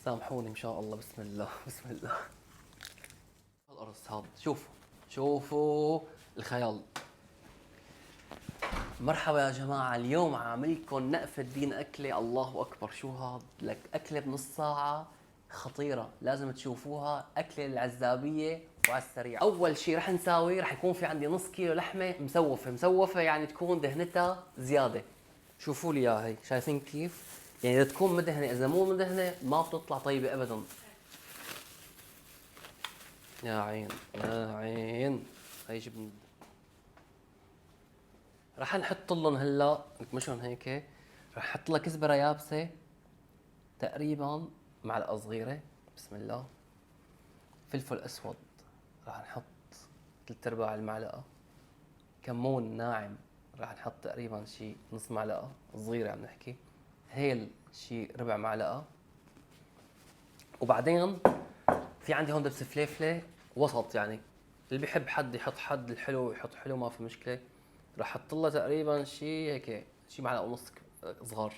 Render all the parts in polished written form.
سامحوني ان شاء الله. بسم الله بسم الله. القرص هذا شوفوا شوفوا الخيال. مرحبا يا جماعة، اليوم عاملكم نقفة دين أكلة. الله أكبر، شو هاد؟ لك أكلة بنص ساعة خطيرة، لازم تشوفوها. أكلة العزابية وعلى السريع. أول شي رح نساوي، رح يكون في عندي نص كيلو لحمة مسوفة يعني تكون دهنتها زيادة. شوفوا لي إياها هي، شايفين كيف؟ يعني إذا تكون مدهنة، إذا مو مدهنة ما بتطلع طيبة أبدا. يا عين يا عين. هي جبن. رح نحط لهم هلا نكمشهم هيك. رح نحط لها كزبره يابسه تقريبا معلقه صغيره. بسم الله. فلفل اسود رح نحط 3/4 المعلقه. كمون ناعم رح نحط تقريبا شي نص معلقه صغيره عم نحكي. هيل شي ربع معلقه. وبعدين في عندي هون دبس فليفله وسط، يعني اللي بيحب حد يحط حد، الحلو يحط حلو ما في مشكله. رح احط لها تقريبا شي هيك شي معلقه ونص صغار.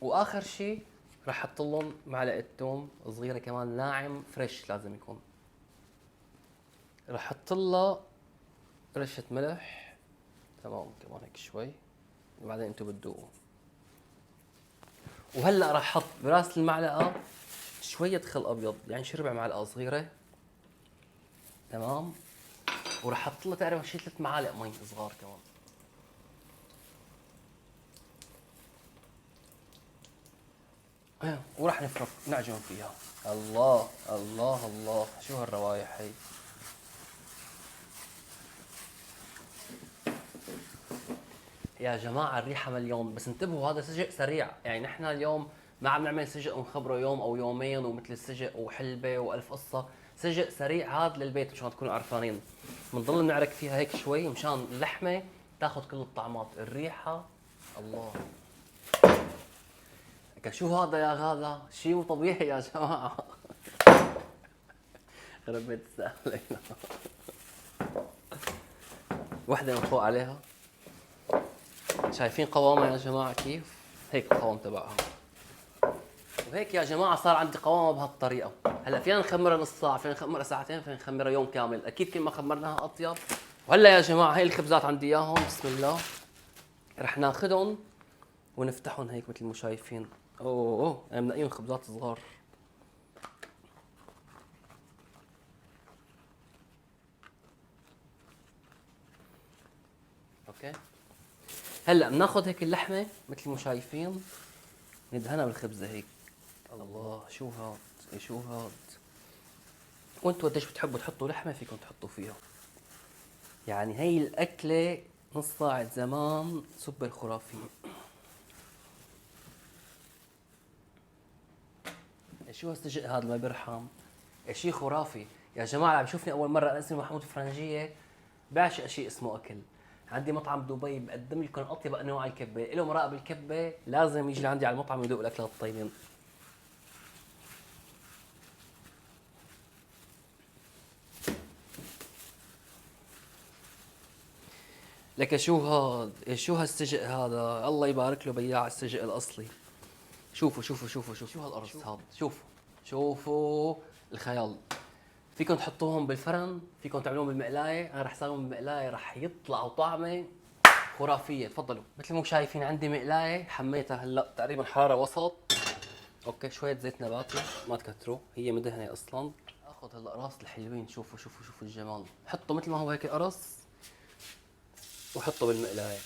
واخر شي رح احط لهم معلقه ثوم صغيره كمان ناعم فريش لازم يكون. رح احط لها رشه ملح تمام كمان هيك شوي، وبعدين انتم بتذوقوا. وهلا رح احط براس المعلقه شويه خل ابيض، يعني شي ربع معلقه صغيره تمام. ورح احط لها تقريبا شي 3 معالق مي صغار كمان. ورح نفرك نعجن فيها. الله الله الله، شو هالروايح هي. يا جماعة الريحة مليون، بس انتبهوا هذا سجق سريع، يعني نحن اليوم ما عم نعمل سجق ونخبره يوم او يومين ومثل السجق وحلبة والف قصة. سجق سريع هذا للبيت مشان تكونوا عرفانين. بنضل نعرك فيها هيك شوي مشان اللحمة تاخذ كل الطعمات، الريحة. الله. شو هذا يا غاده؟ شيء مو طبيعي يا جماعة. خرب بيت السهل. وحدة من فوق عليها. شايفين قوامها يا جماعة كيف؟ هيك القوام تبعها. وهيك يا جماعة صار عندي قوامها بهالطريقة. هلا فينا نخمرها نص ساعة، فينا نخمرها ساعتين، فينا نخمرها يوم كامل، أكيد كل ما خمرناها أطيب. وهلا يا جماعة هي الخبزات عندي إياهم. بسم الله. رح ناخذهم ونفتحهم هيك مثل ما شايفين. أوه أنا منقيهم خبزات صغار. أوكي. هلا بناخذ هيك اللحمة مثل ما شايفين، ندهنها بالخبزة هيك. الله شو هاد؟ شو هاد؟ وانتوا قديش بتحبوا تحطوا لحمة فيكم تحطوا فيها. يعني هي الأكلة نص ساعة زمان سوبر خرافية. شو هالسجق هذا ما بيرحم؟ شيء خرافي يا جماعة. اللي عم يشوفني أول مرة، أنا اسمي محمود الفرنجية، بعشق شيء اسمه أكل. عندي مطعم بدبي بقدم لكم أطيب أنواع الكبة، له مراقب الكبة لازم يجي لعندي على المطعم يذوق الأكلات الطيبين. لك شو هاد؟ شو هالسجق هذا؟ الله يبارك له بياع السجق الأصلي. شوفوا شوفوا شوفوا شوفوا شو هالقرص هذا. شوفوا شوفوا الخيال. فيكم تحطوهم بالفرن، فيكم تعملوهم بالمقلاية. انا رح اسويهم بالمقلاية، رح يطلعوا طعمة خرافية. تفضلوا. مثل ما شايفين عندي مقلاية حميتها هلا تقريبا حرارة وسط. اوكي شوية زيت نباتي ما تكتروا، هي مدهنة اصلا. اخذ هالقراص الحلوين، شوفوا شوفوا شوفوا الجمال. حطوا مثل ما هو هيك قرص وحطوا بالمقلاية.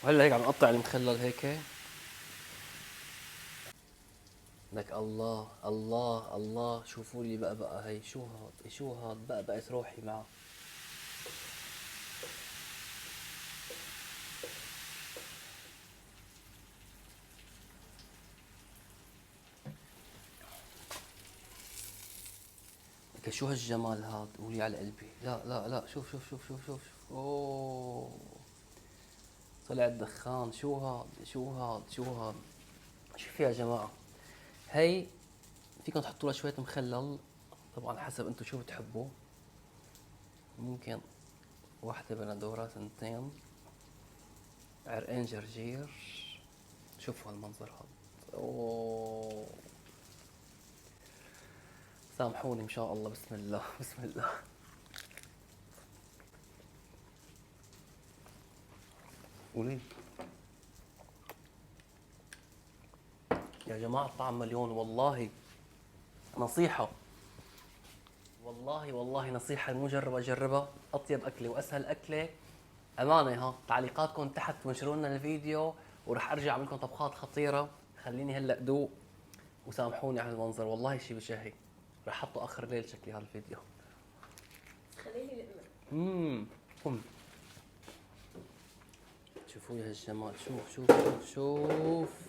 وهلا هيك عم نقطع المخلل هيك. لك الله الله الله، شوفوا لي بقى هي. شو هاد؟ شو هاد؟ بقت روحي معه. لك شو هالجمال هاد؟ قولي على قلبي. لا لا لا، شوف شوف شوف شوف شوف, شوف. اوه طلع الدخان. شو هاد شو هاد شو هاد؟ شوف يا جماعة، هي فيكم تحطوا لها شوية مخلل، طبعا حسب انتم شو بتحبوا. ممكن واحدة بندورة، ثنتين عرقين جرجير. شوفوا هالمنظر هذا، اوه. سامحوني ان شاء الله. بسم الله بسم الله. قولي يا جماعة، الطعم مليون والله. نصيحة، والله نصيحة المجربة جربها. أطيب أكلة وأسهل أكلة أمانة. ها تعليقاتكم تحت وانشروا لنا الفيديو، ورح أرجع أعمل لكم طبخات خطيرة. خليني هلأ دوق، وسامحوني على المنظر، والله شيء بشهي. رح أحطه آخر الليل شكلي هالفيديو. خليني قم. شوفوا يا هالجمال، شوف شوف شوف شوف.